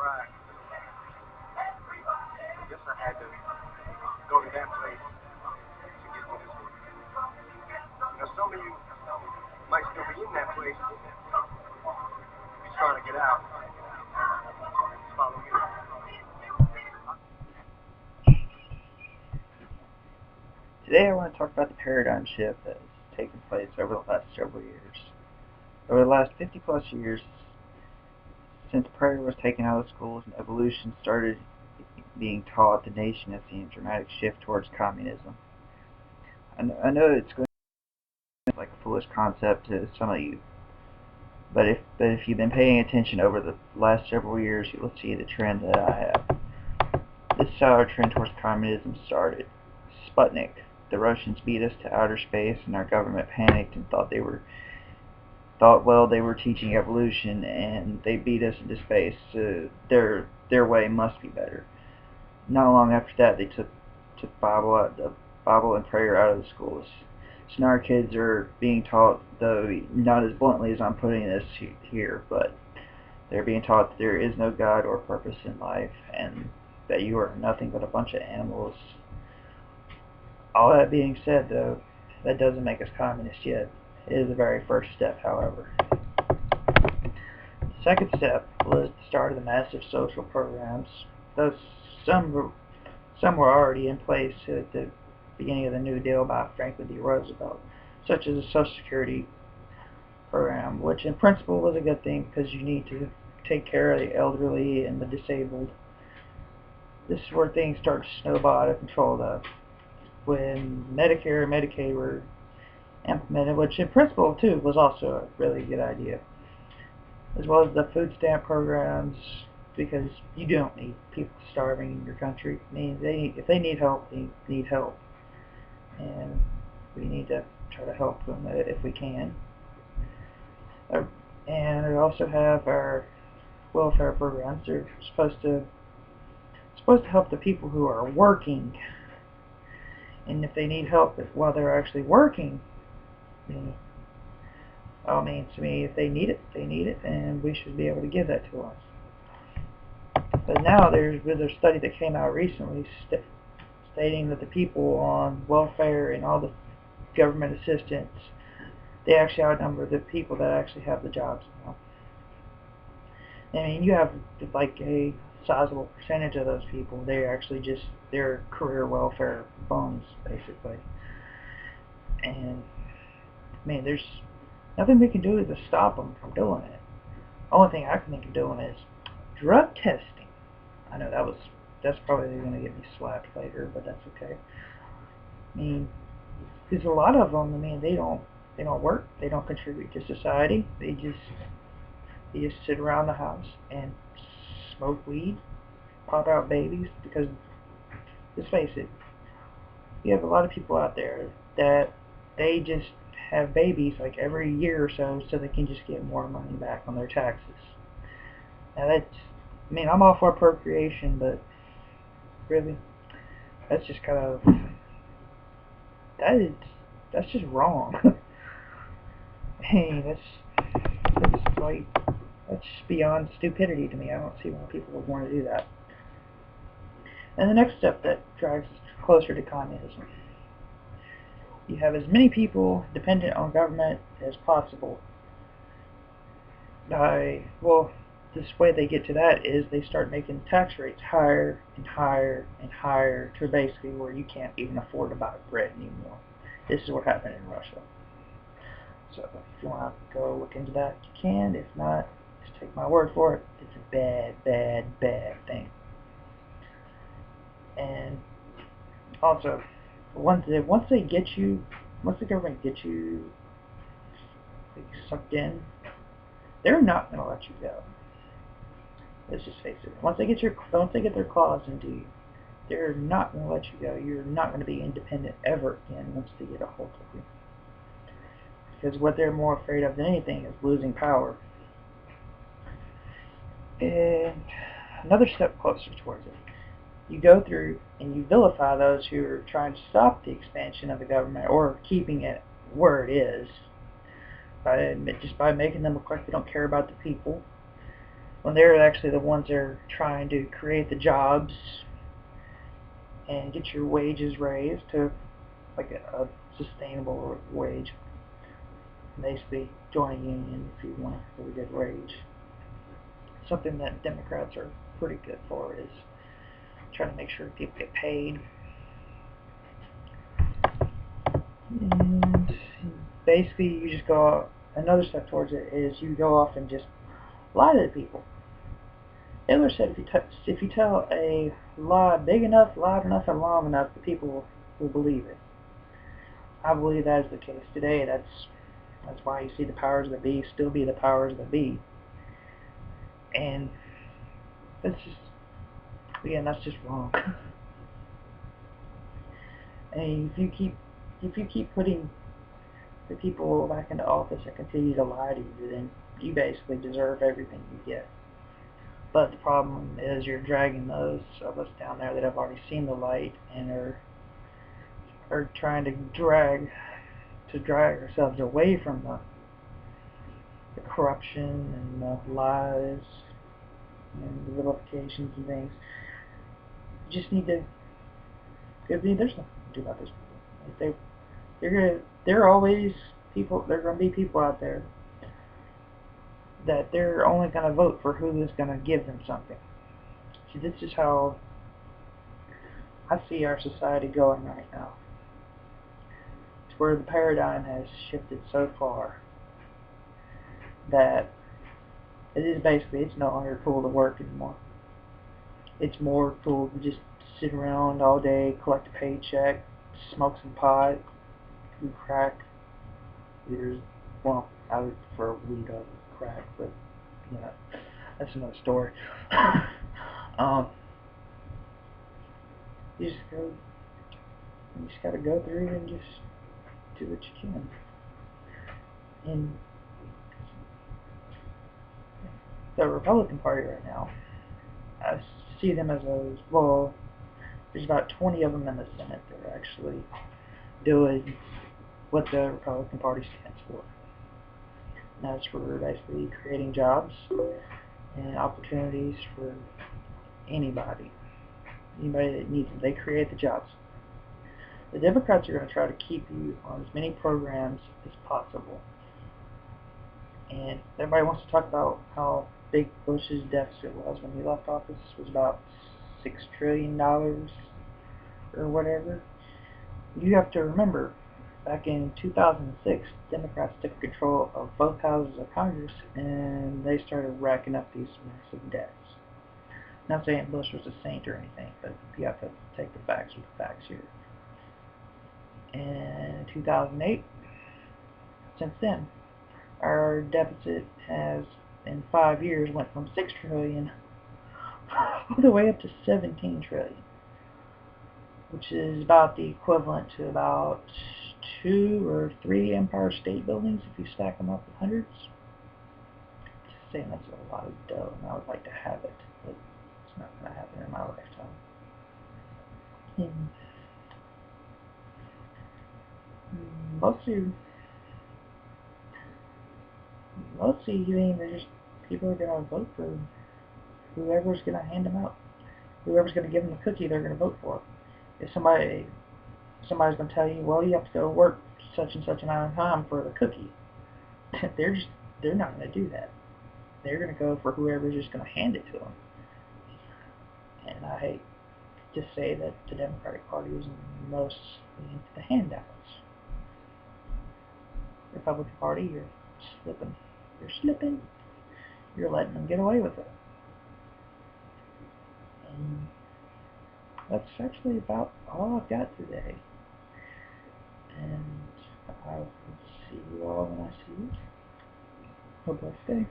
ride. I guess I had to go to that place to get to this one. Some of you might still be in that place. You're trying to get out. Just follow me. Today I want to talk about the paradigm shift that has taken place over the last several years. Over the last 50 plus years, since prayer was taken out of schools and evolution started being taught, the nation has seen a dramatic shift towards communism. I know it's going to sound like a foolish concept to some of you, but if you've been paying attention over the last several years, you will see the trend that I have. This is how our trend towards communism started. Sputnik. The Russians beat us to outer space, and our government panicked and thought they were teaching evolution, and they beat us into space. Their way must be better. Not long after that, they took Bible and prayer out of the schools. So now our kids are being taught, though not as bluntly as I'm putting this here, but they're being taught that there is no God or purpose in life, and that you are nothing but a bunch of animals. All that being said, though, that doesn't make us communists yet. It is the very first step, however. The second step was the start of the massive social programs. Though some were already in place at the beginning of the New Deal by Franklin D. Roosevelt, such as the Social Security program, which in principle was a good thing because you need to take care of the elderly and the disabled. This is where things start to snowball out of control, though. When Medicare and Medicaid were implemented, which in principle too was also a really good idea, as well as the food stamp programs, because you don't need people starving in your country. I mean, if they need help, they need help, and we need to try to help them if we can. And we also have our welfare programs. They're supposed to help the people who are working. And if they need help while they're actually working, all means to me, if they need it, and we should be able to give that to us. But now there's a study that came out recently stating that the people on welfare and all the government assistance, they actually outnumber the people that actually have the jobs now. I mean, you have like a sizable percentage of those people, they're career welfare bums, basically. And I mean, there's nothing we can do to stop them from doing it. The only thing I can think of doing is drug testing. I know that's probably going to get me slapped later, but that's okay. I mean, because a lot of them, I mean, they don't work, they don't contribute to society. They just sit around the house and smoke weed, pop out babies, because let's face it, you have a lot of people out there that they just have babies like every year or so they can just get more money back on their taxes. Now I mean, I'm all for procreation, but really, that's just kind of, that's just wrong. Hey, that's beyond stupidity to me. I don't see why people would want to do that. And the next step that drives us closer to communism. You have as many people dependent on government as possible. This way they get to that is they start making tax rates higher and higher and higher to basically where you can't even afford to buy bread anymore. This is what happened in Russia. So if you want to go look into that, you can. If not, just take my word for it. It's a bad, bad, bad thing. And also, once the government gets you sucked in, they're not going to let you go. Let's just face it. Once they get their claws into you, they're not going to let you go. You're not going to be independent ever again once they get a hold of you. Because what they're more afraid of than anything is losing power. And another step closer towards it. You go through and you vilify those who are trying to stop the expansion of the government or keeping it where it is, just by making them look like they don't care about the people. when they're actually the ones that are trying to create the jobs and get your wages raised to like a sustainable wage. Basically, join a union if you want a really good wage. Something that Democrats are pretty good for is trying to make sure people get paid. And basically, you just go another step towards it is you go off and just lie to the people. Hitler said if you tell a lie big enough, loud enough, and long enough, the people will believe it. I believe that is the case today. That's why you see the powers that be still be the powers that be. And that's just wrong. And if you keep putting the people back into office that continue to lie to you, then you basically deserve everything you get. But the problem is you're dragging those of us down there that have already seen the light and are trying to drag ourselves away from the corruption and the lies and the vilifications and things. You just need to. There's nothing to do about those people. There are always people. There are going to be people out there that they're only going to vote for who is going to give them something. See, this is how I see our society going right now. It's where the paradigm has shifted so far that it's no longer cool to work anymore. It's more cool to just sit around all day, collect a paycheck, smoke some pot, do crack. I would prefer weed over crack, but that's another story. You just gotta go through and just do what you can. And the Republican Party right now, I see them as there's about 20 of them in the Senate that are actually doing what the Republican Party stands for. And that's for basically creating jobs and opportunities for anybody that needs them. They create the jobs. The Democrats are going to try to keep you on as many programs as possible. And everybody wants to talk about how big Bush's deficit was when he left office. It was about $6 trillion or whatever. You have to remember, back in 2006, Democrats took control of both houses of Congress and they started racking up these massive debts. Not saying Bush was a saint or anything, but you have to take the facts with the facts here. And in 2008, since then, our deficit has, in 5 years, went from $6 trillion all the way up to $17 trillion, which is about the equivalent to about 2 or 3 Empire State Buildings if you stack them up with hundreds. Just saying that's a lot of dough, and I would like to have it, but it's not going to happen in my lifetime. And mostly, people are going to vote for whoever's going to hand them out. Whoever's going to give them the cookie, they're going to vote for. If somebody's going to tell you, well, you have to go work such and such amount of time for the cookie, they're not going to do that. They're going to go for whoever's just going to hand it to them. And I hate to say that the Democratic Party is mostly into the handouts. The Republican Party, you're slipping. You're letting them get away with it. And that's actually about all I've got today. And I will see you all when I see you. Have a blessed day.